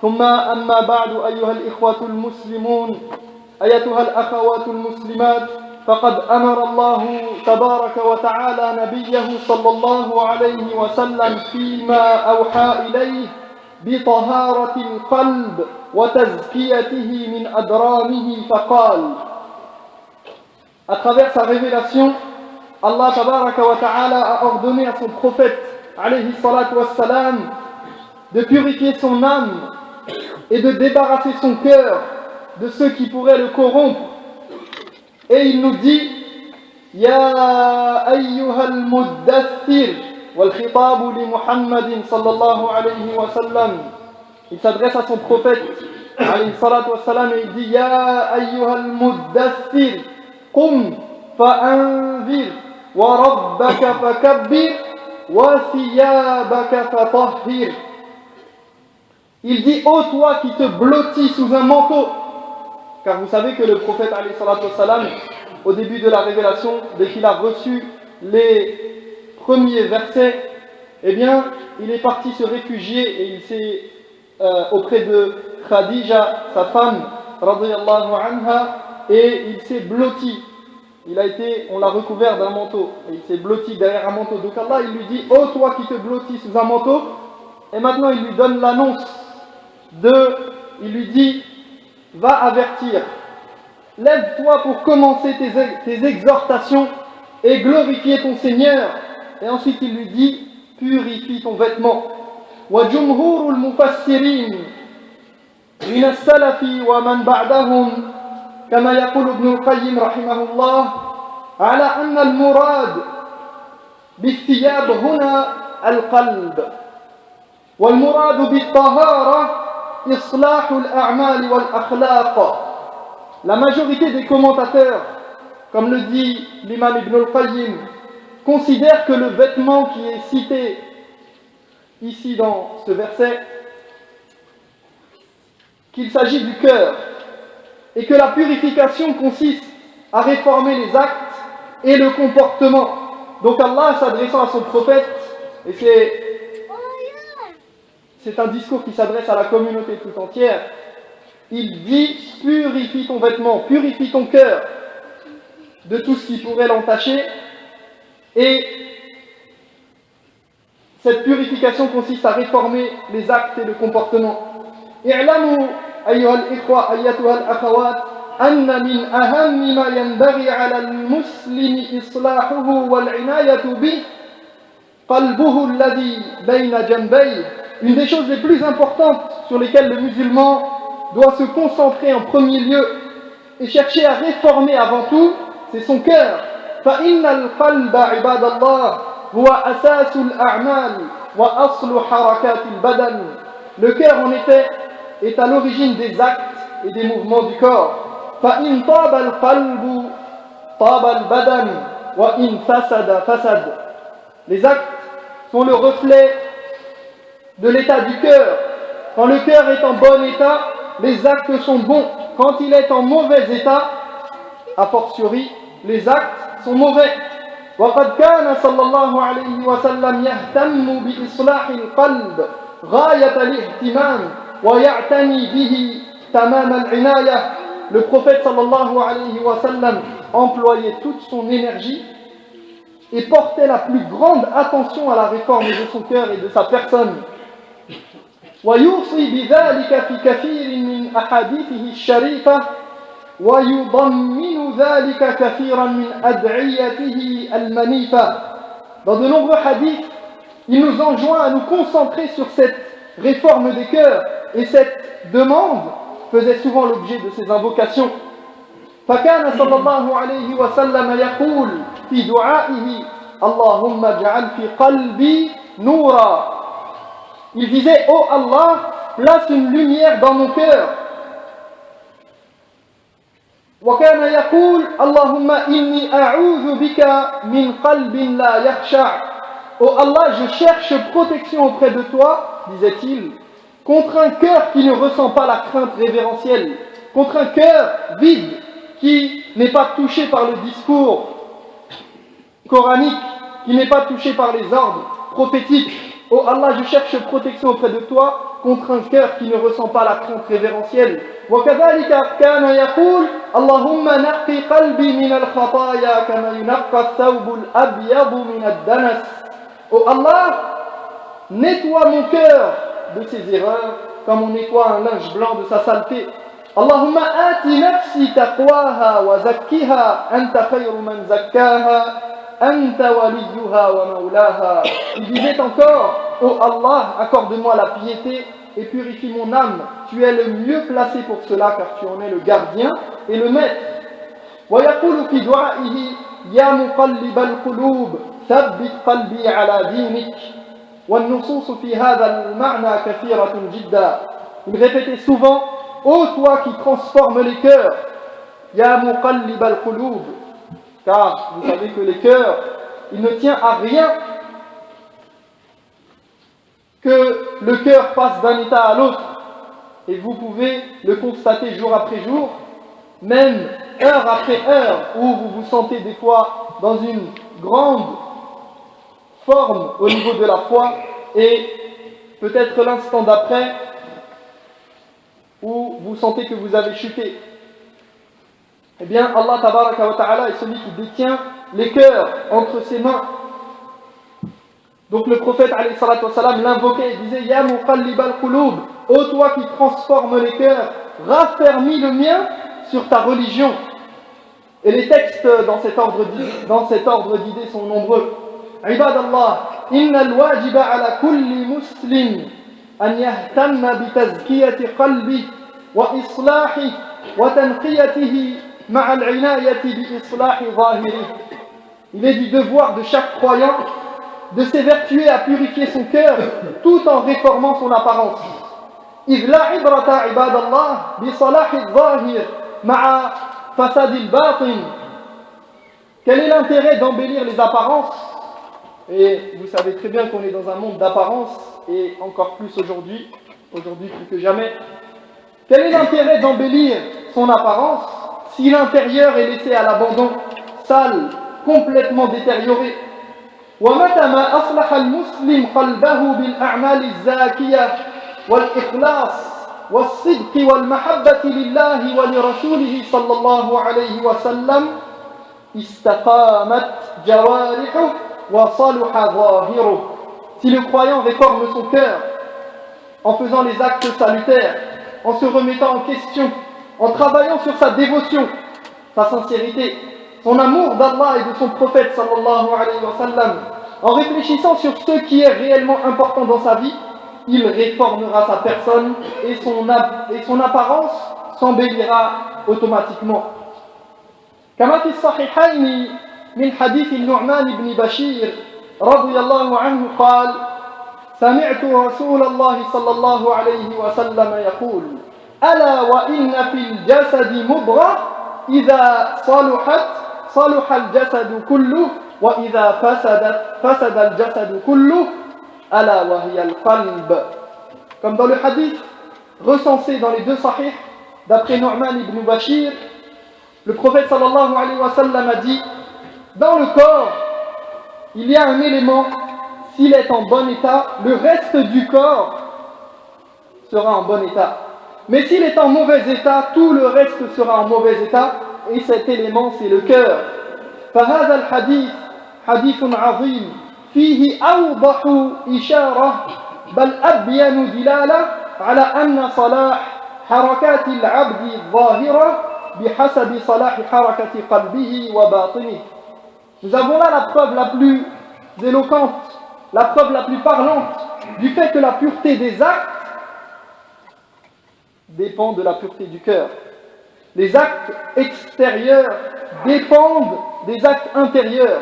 ثم أما بعد أيها الإخوة المسلمون أيتها الأخوات المسلمات فقد أمر الله تبارك وتعالى نبيه صلى الله عليه وسلم فيما أوحى إليه بطهارة القلب وتزكيته من أدرانه فقال à travers sa révélation Allah tabaraka wa ta'ala a ordonné à son prophète alayhi salatu wassalam de purifier son âme et de débarrasser son cœur de ceux qui pourraient le corrompre. Et il nous dit Ya ayyuhal muddathir wal khitabu li Muhammadin sallallahu alayhi wa sallam. Il s'adresse à son prophète alayhi salatu wassalam et il dit Ya ayyuhal muddathir qum fa'anzir wa rabbaka fakabbir wa thiyabaka fatahhir. Il dit ô toi qui te blottis sous un manteau, car vous savez que le prophète alayhi salatu wassalam, au début de la révélation, dès qu'il a reçu les premiers versets, eh bien il est parti se réfugier et il s'est auprès de Khadija, sa femme radiyallahu anha, et il s'est blotti. On l'a recouvert d'un manteau et il s'est blotti derrière un manteau. Donc Allah il lui dit ô toi qui te blottis sous un manteau, et maintenant il lui donne l'annonce il lui dit va avertir, lève-toi pour commencer tes exhortations et glorifier ton Seigneur. Et ensuite il lui dit purifie ton vêtement. Wa jumhurul mufassirin min as-salafi wa man ba'dahum كما يقول ابن القيم رحمه الله على أن المراد بالثياب هنا القلب والمراد بالطهارة إصلاح الأعمال والأخلاق. La majorité des commentateurs, comme le dit l'imam Ibn al-Qayyim, considèrent que le vêtement qui est cité ici dans ce verset, qu'il s'agit du cœur, et que la purification consiste à réformer les actes et le comportement. Donc Allah, s'adressant à son prophète, et c'est un discours qui s'adresse à la communauté tout entière, il dit purifie ton vêtement, purifie ton cœur de tout ce qui pourrait l'entacher, et cette purification consiste à réformer les actes et le comportement. i'lamu أيها الإخوة أيتها الأخوات أن من أهم ما ينبغي على المسلم إصلاحه والعناية به قلبه الذي بين جنبيه. Une des choses les plus importantes sur lesquelles le musulman doit se concentrer en premier lieu et chercher à réformer avant tout, c'est son cœur. فإن القلب عباد الله هو أساس الأعمال وأصل حركات البدن. Le cœur en effet est à l'origine des actes et des mouvements du corps. فَإِنْ طَابَ الْقَلْبُ طَابَ الْبَدَنُ وَإِنْ فَسَدَ فَسَدَ. Les actes sont le reflet de l'état du cœur. Quand le cœur est en bon état, les actes sont bons. Quand il est en mauvais état, a fortiori, les actes sont mauvais. وَقَدْ كَانَ صلى الله عليه وسلم يهتم بإصلاح القلب غاية الاهتمام وَيَعْتَنِي بِهِ تَمَامَ الْعِنَايَةِ. Le prophète sallallahu alayhi wa sallam employait toute son énergie et portait la plus grande attention à la réforme de son cœur et de sa personne. وَيُوصِي بِذَلِكَ فِي كَثِيرٍ مِنْ أَحَادِيثِهِ الشَّرِيفَةِ وَيُضَمِّنُ ذَلِكَ كَثِيرًا مِنْ أَدْعِيَتِهِ الْمَنِيفَةِ. Dans de nombreux hadiths, il nous enjoint à nous concentrer sur cette réforme des cœurs, et cette demande faisait souvent l'objet de ces invocations. فكان صلى الله عليه وسلم يقول في دعائه اللهم اجعل في قلبي نورا. Il disait ô Allah, place une lumière dans mon cœur. وكان يقول اللهم إني أعوذ بك من قلب لا يخشع. Ô Allah, je cherche protection auprès de toi, disait-il, contre un cœur qui ne ressent pas la crainte révérentielle, contre un cœur vide qui n'est pas touché par le discours coranique, qui n'est pas touché par les ordres prophétiques. Oh Allah, je cherche protection auprès de toi contre un cœur qui ne ressent pas la crainte révérentielle. وكذلك كان يقول اللهم نقي قلبي من الخطايا كما ينقى الثوب الأبيض من الدنس. Oh Allah, nettoie mon cœur de ses erreurs comme on nettoie un linge blanc de sa saleté. اللهم آت نفسي تقواها وزكها أنت خير من زكاها أنت وليها ومولاها. Il disait encore, oh Allah, accorde-moi la piété et purifie mon âme. Tu es le mieux placé pour cela car tu en es le gardien et le maître. ويقول في دعائه يا مقلب القلوب ثبت قلبي على دينك. والنصوص في هذا المعنى كثيرة جدا. Il répétait souvent, ô toi qui transformes les cœurs, ya muqallib al-qulub, car vous savez que les cœurs, il ne tient à rien que le cœur passe d'un état à l'autre, et vous pouvez le constater jour après jour, même heure après heure, où vous vous sentez des fois dans une grande forme au niveau de la foi, et peut-être l'instant d'après, où vous sentez que vous avez chuté. Eh bien, Allah tabaraka wa ta'ala est celui qui détient les cœurs entre ses mains. Donc le prophète alayhi salatu wa salam l'invoquait et disait Ya muqallib al-qulub, ô toi qui transformes les cœurs, raffermis le mien sur ta religion. Et les textes dans cet ordre d'idées sont nombreux. Ibadallah, inna al-wajiba ala kulli muslim أن يهتم بتزكية قلبه وإصلاحه وتنقيته مع العناية بإصلاح ظاهره. Il est du devoir de chaque croyant de s'évertuer à purifier son cœur tout en réformant son apparence. إذ لا عبرة عباد الله بصلاح الظاهر مع فساد الباطن. Quel est l'intérêt d'embellir les apparences? Et vous savez très bien qu'on est dans un monde d'apparence, et encore plus aujourd'hui plus que jamais. Quel est l'intérêt d'embellir son apparence si l'intérieur est laissé à l'abandon, sale, complètement détérioré? ومتى ما أصلح المسلم قلبه بالأعمال الزاكية والإخلاص والصدق والمحبة لله ولرسوله صلى الله عليه وسلم استقامت جوارحه وصلح ظاهره. Si le croyant réforme son cœur en faisant les actes salutaires, en se remettant en question, en travaillant sur sa dévotion, sa sincérité, son amour d'Allah et de son prophète sallallahu alayhi wa sallam, en réfléchissant sur ce qui est réellement important dans sa vie, il réformera sa personne et son apparence s'embellira automatiquement. كما في الصحيحين من حديث النعمان بن بشير رضي الله عنه قال سمعت رسول الله صلى الله عليه وسلم يقول ألا وإن في الجسد مضغة إذا صلحت صلح الجسد كله وإذا فسدت فسد الجسد كله ألا وهي القلب. Comme dans le hadith recensé dans les deux sahih d'après Nu'man ibn Bashir, le prophète sallallahu alayhi wa sallam a dit, dans le corps il y a un élément, s'il est en bon état, le reste du corps sera en bon état. Mais s'il est en mauvais état, tout le reste sera en mauvais état, et cet élément c'est le cœur. فهذا الحديث حديث عظيم فيه أوضح إشارة بل أبين دلالة على أن صلاح حركات العبد الظاهرة بحسب صلاح حركة قلبه وباطنه. Nous avons là la preuve la plus éloquente, la preuve la plus parlante du fait que la pureté des actes dépend de la pureté du cœur. Les actes extérieurs dépendent des actes intérieurs.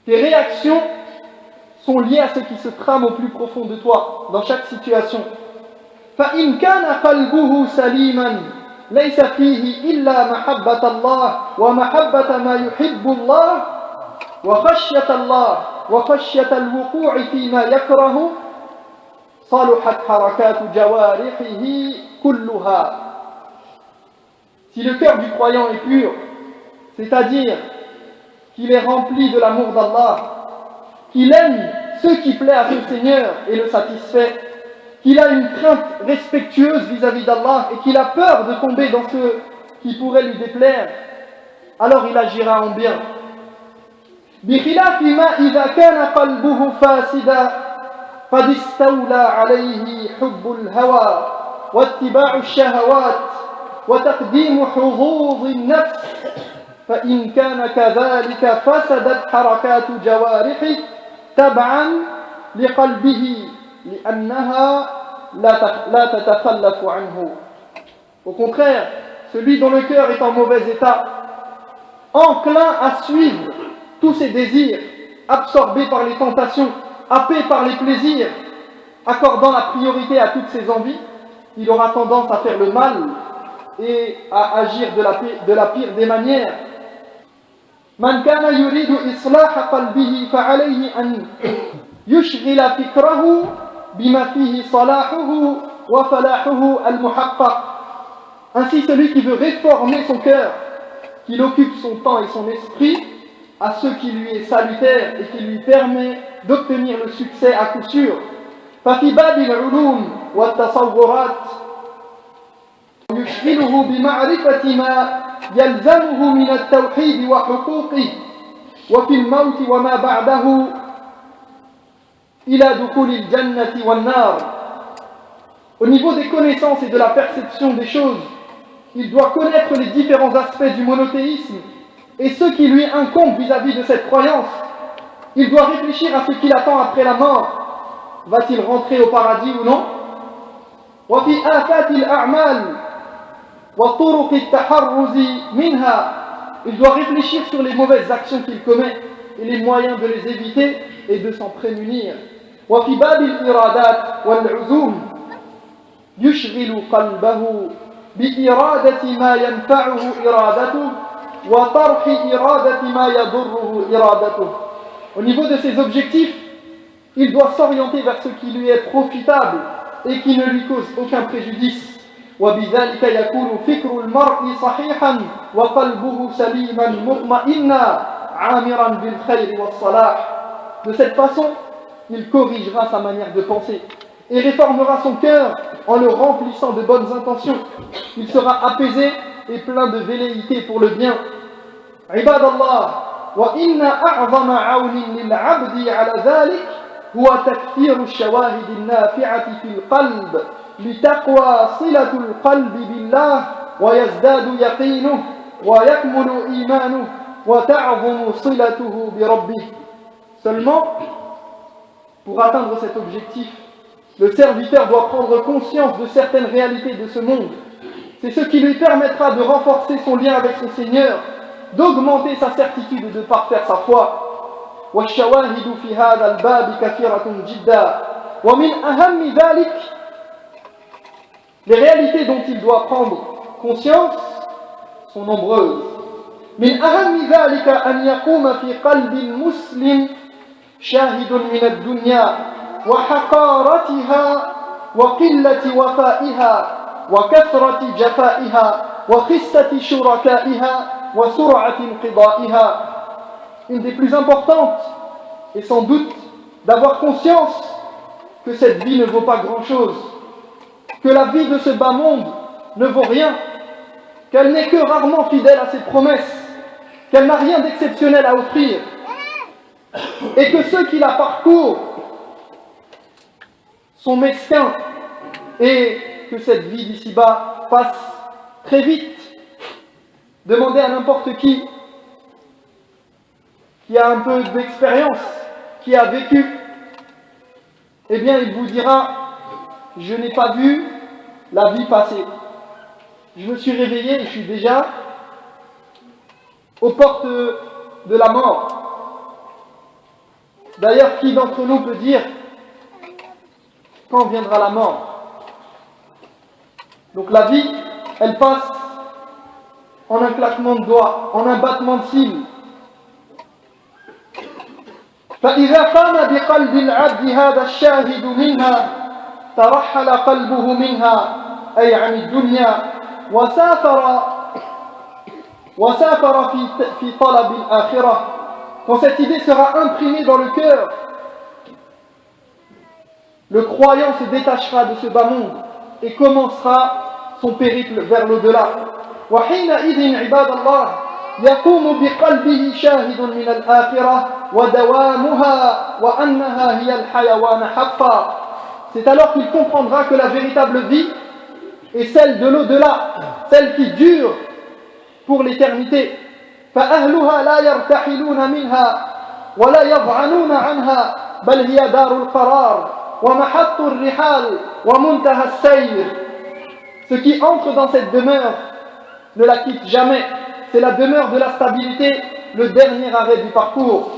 Tes réactions sont liées à ce qui se trame au plus profond de toi, dans chaque situation. فَإِنْ كَانَ قَلْبُهُ سَلِيمًا ليس فيه إلا محبة الله ومحبة ما يحب الله وخشية الوقوع فيما يكره صلحت حركات جوارحه كلها. Si le cœur du croyant est pur, c'est-à-dire qu'il est rempli de l'amour d'Allah, qu'il aime ce qui plaît à son Seigneur et le satisfait, qu'il a une crainte respectueuse vis-à-vis d'Allah et qu'il a peur de tomber dans ce qui pourrait lui déplaire, alors il agira en bien. بخلاف ما إذا كان قلبه فاسدا قد استولى عليه حب الهوى واتباع الشهوات وتقديم حظوظ النفس فإن كان كذلك فسدت حركات جوارحه تبعا لقلبه لأنها لا تتخلف عنه. Au contraire, celui dont le cœur est en mauvais état, enclin à suivre tous ses désirs, absorbé par les tentations, happé par les plaisirs, accordant la priorité à toutes ses envies, il aura tendance à faire le mal et à agir de la pire des manières. من كان يريد إصلاح قلبه فعليه أن يشغل فكره بما فيه صلاحه وفلاحه المحقق. Ainsi, celui qui veut réformer son cœur, qu'il occupe son temps et son esprit à ce qui lui est salutaire et qui lui permet d'obtenir le succès à coup sûr. ففي باب العلوم والتصورات يشغله بمعرفة ما يلزمه من التوحيد وحقوقه وفي الموت وما بعده إلى دخول الجنة والنار. Au niveau des connaissances et de la perception des choses, il doit connaître les différents aspects du monothéisme et ce qui lui incombe vis-à-vis de cette croyance. Il doit réfléchir à ce qu'il attend après la mort. Va-t-il rentrer au paradis ou non? وفي آفات الأعمال وطرق التحرز منها. Il doit réfléchir sur les mauvaises actions qu'il commet et les moyens de les éviter et de s'en prémunir. وفي باب الإرادات والعزوم يشغل قلبه بإرادة ما ينفعه إرادته وطرح إرادة ما يضره إرادته. Au niveau de ses objectifs, il doit s'orienter vers ce qui lui est profitable et qui ne lui cause aucun préjudice. وبذلك يكون فكر المرء صحيحا وقلبه سليما مطمئنا عامرا بالخير والصلاح. De cette façon, il corrigera sa manière de penser et réformera son cœur en le remplissant de bonnes intentions. Il sera apaisé et plein de velléité pour le bien. عباد الله وإن أعظم عون للعبد على ذلك هو تكثير الشواهد النافعة في القلب لتقوى صلة القلب بالله ويزداد يقينه ويكمل إيمانه وتعظم صلته بربه. Seulement, pour atteindre cet objectif, le serviteur doit prendre conscience de certaines réalités de ce monde. C'est ce qui lui permettra de renforcer son lien avec son Seigneur, d'augmenter sa certitude et de parfaire sa foi. والشواهد في هذا الباب كثيرة جدا ومن أهم ذلك. Les réalités dont il doit prendre conscience sont nombreuses. من أهم ذلك أن يقوم في قلب المسلم شاهد من الدنيا وحقارتها وقلة وفائها وكثرة جفائها وخسة شركائها وسرعة انقضائها. Une des plus importantes est sans doute d'avoir conscience que cette vie ne vaut pas grand-chose, que la vie de ce bas monde ne vaut rien, qu'elle n'est que rarement fidèle à ses promesses, qu'elle n'a rien d'exceptionnel à offrir, et que ceux qui la parcourent sont mesquins, et que cette vie d'ici-bas passe très vite. Demandez à n'importe qui a un peu d'expérience, qui a vécu, eh bien il vous dira: je n'ai pas vu la vie passer. Je me suis réveillé et je suis déjà aux portes de la mort. D'ailleurs, qui d'entre nous peut dire quand viendra la mort? Donc la vie, elle passe en un claquement de doigts, en un battement de cils. فإذا قام بقلب العبد هذا الشاهد منها ترحل قلبه منها أي عن الدنيا وسافر في طلب الآخرة. Quand cette idée sera imprimée dans le cœur, le croyant se détachera de ce bas monde et commencera son périple vers l'au-delà. وحينئذ عباد الله يقوم بقلبه شاهد من الآخرة ودوامها وأنها هي الحيوان حقا. C'est alors qu'il comprendra que la véritable vie est celle de l'au-delà, celle qui dure pour l'éternité. فأهلها لا يرتحلون منها ولا يضعنون عنها بل هي دار القرار ومحط الرحال ومنتهى السير. Ceux qui entrent dans cette demeure ne la quittent jamais. C'est la demeure de la stabilité, le dernier arrêt du parcours.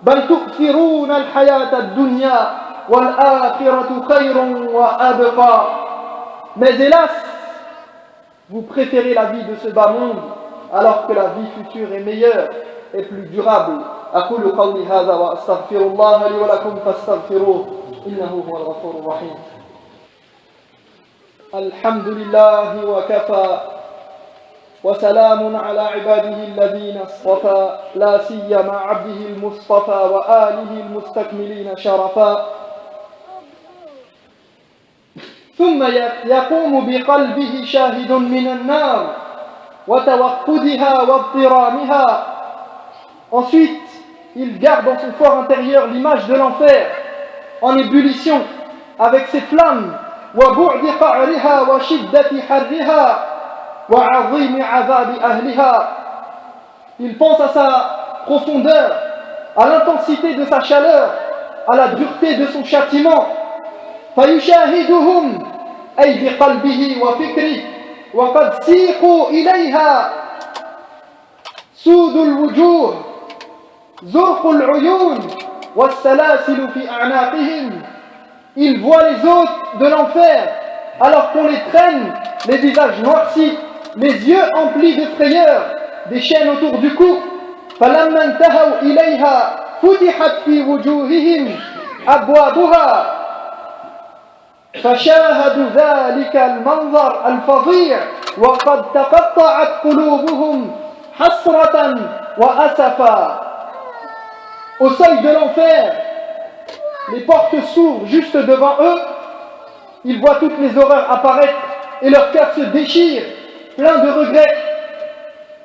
بل تؤثرون الحياة الدنيا والآخرة خير وأبقى. Mais hélas, vous préférez la vie de ce bas monde alors que la vie future est meilleure et plus durable. أقول قولي هذا وأستغفر الله لي ولكم فاستغفروه إنه هو الغفور الرحيم. الحمد لله وكفى وسلام على عباده الذين اصطفى لا سيما عبده المصطفى وآله المستكملين شرفا. ثم يقوم بقلبه شاهد من النار وتوقدها واضطرامها. Ensuite, il garde dans son corps intérieur l'image de l'enfer en ébullition avec ses flammes. وبعد قعرها وشدة حرها وعظيم عذاب أهلها. Il pense à sa profondeur, à l'intensité de sa chaleur, à la dureté de son châtiment. فيشاهدهم أي بقلبه وفكره وقد سيقوا إليها سود الوجوه زرق العيون والسلاسل في أعناقهم. Il voit les hôtes de l'enfer alors qu'on les traîne, les visages noircis, les yeux emplis de frayeur, des chaînes autour du cou. فلما انتهوا إليها فتحت في وجوههم أبوابها فشاهدوا ذلك المنظر الفظيع وقد تقطعت قلوبهم حسرة وأسفا. Au seuil de l'enfer, les portes s'ouvrent juste devant eux, ils voient toutes les horreurs apparaître et leur cœur se déchire, plein de regrets.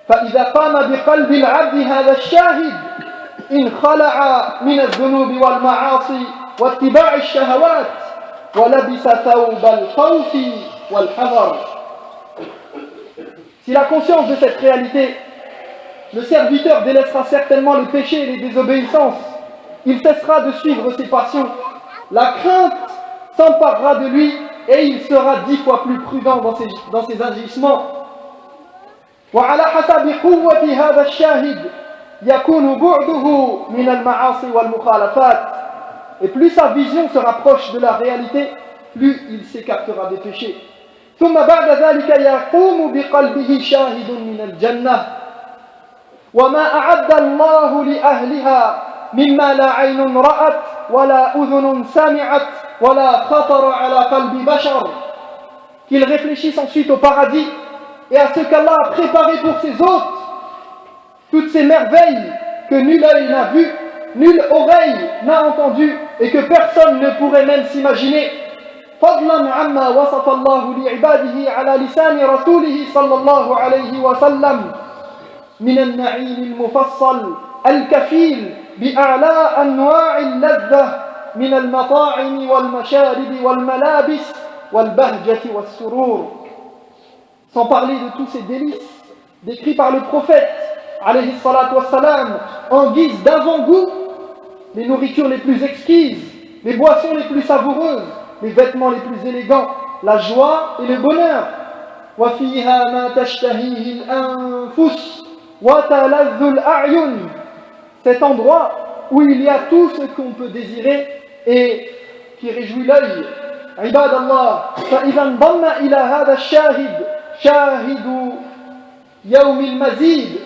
فإذا قام بقلب العبد هذا الشاهد انخلع من الذنوب والمعاصي واتباع الشهوات ولبس ثوب الخوف والحذر. Si la conscience de cette réalité, le serviteur délaissera certainement le péché et les désobéissances. Il cessera de suivre ses passions. La crainte s'emparera de lui et il sera 10 fois plus prudent dans ses agissements. وعلى حسب قوة هذا الشاهد يكون بعده من المعاصي والمخالفات. Et plus sa vision se rapproche de la réalité, plus il s'écartera des péchés. ثم بعد ذلك يقوم بقلبه شاهد من الجنة وما أعد الله لأهلها مما لا عين رأت ولا أذن سمعت ولا خطر على قلب بشر. Qu'il réfléchisse ensuite au paradis et à ce qu'Allah a préparé pour ses hôtes, toutes ces merveilles que nul œil n'a vues, nulle oreille n'a entendu et que personne ne pourrait même s'imaginer. فضلا عما وصف الله لعباده على لسان رسوله صلى الله عليه وسلم من النعيم المفصل الكفيل بأعلى أنواع اللذة من المطاعم والمشارب والملابس والبهجة والسرور. Sans parler de tous ces délices décrits par le prophète alayhi salatu wassalam en guise d'avant-goût, les nourritures les plus exquises, les boissons les plus savoureuses, les vêtements les plus élégants, la joie et le bonheur. وَفِيهَا مَا تَشْتَهِيهِ الْأَنفُسُ وَتَلَذُّ الْأَعْيُنِ. Cet endroit où il y a tout ce qu'on peut désirer et qui réjouit l'œil. عباد الله فإذا انضم إلى هذا الشاهد شاهد يوم المزيد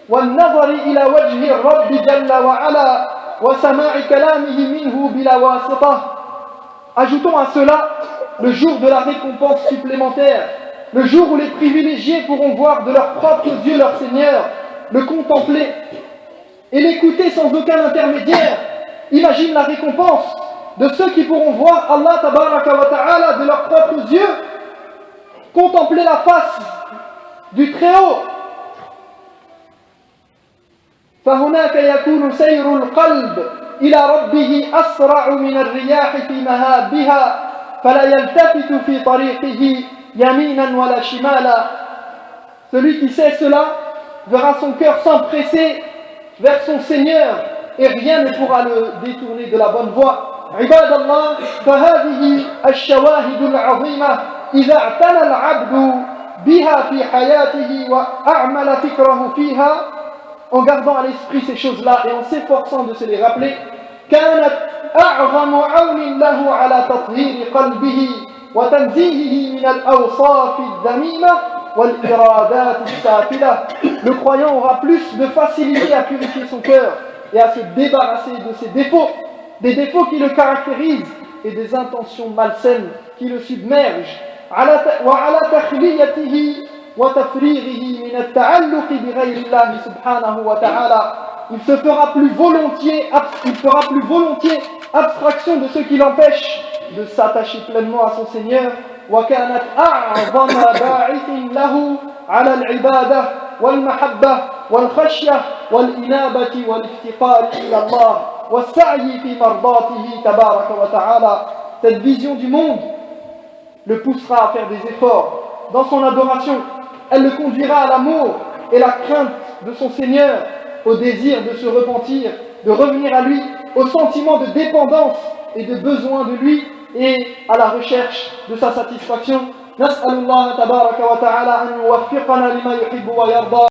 والنظر إلى وجه الرب جل وعلا وسماع كلامه منه بلا واسطة. Ajoutons à cela le jour de la récompense supplémentaire, le jour où les privilégiés pourront voir de leurs propres yeux leur Seigneur, le contempler et l'écouter sans aucun intermédiaire. Imagine la récompense de ceux qui pourront voir Allah tabaraka wa ta'ala de leurs propres yeux, contempler la face du Très-Haut. فهناك يكون سير القلب إلى ربه أسرع من الرياح في مهابها فلا يلتفت في طريقه يمينا ولا شمالا. Celui qui sait cela verra son cœur s'empresser vers son Seigneur et rien ne pourra le détourner de la bonne voie. عباد الله فهذه الشواهد العظيمة إذا اعتنى العبد بها في حياته وأعمل فكره فيها, en gardant à l'esprit ces choses-là et en s'efforçant de se les rappeler, كانت أعظم عون له على تطهير قلبه وتنزيهه من الأوصاف الذميمة والإرادات السافلة. Le croyant aura plus de facilité à purifier son cœur et à se débarrasser de ses défauts, des défauts qui le caractérisent et des intentions malsaines qui le submergent. وعلى تخليته وتفريغه من التعلق بغير الله سبحانه وتعالى. Il fera plus volontiers abstraction de ce qui l'empêche de s'attacher pleinement à son Seigneur. وكانت أعظم باعث له على العبادة والمحبة والخشية والإنابة والافتقار إلى الله والسعي في مرضاته تبارك وتعالى. Cette vision du monde le poussera à faire des efforts dans son adoration. Elle le conduira à l'amour et la crainte de son Seigneur, au désir de se repentir, de revenir à lui, au sentiment de dépendance et de besoin de lui et à la recherche de sa satisfaction. نسأل الله تبارك وتعالى أن يوفقنا لما يحب ويرضى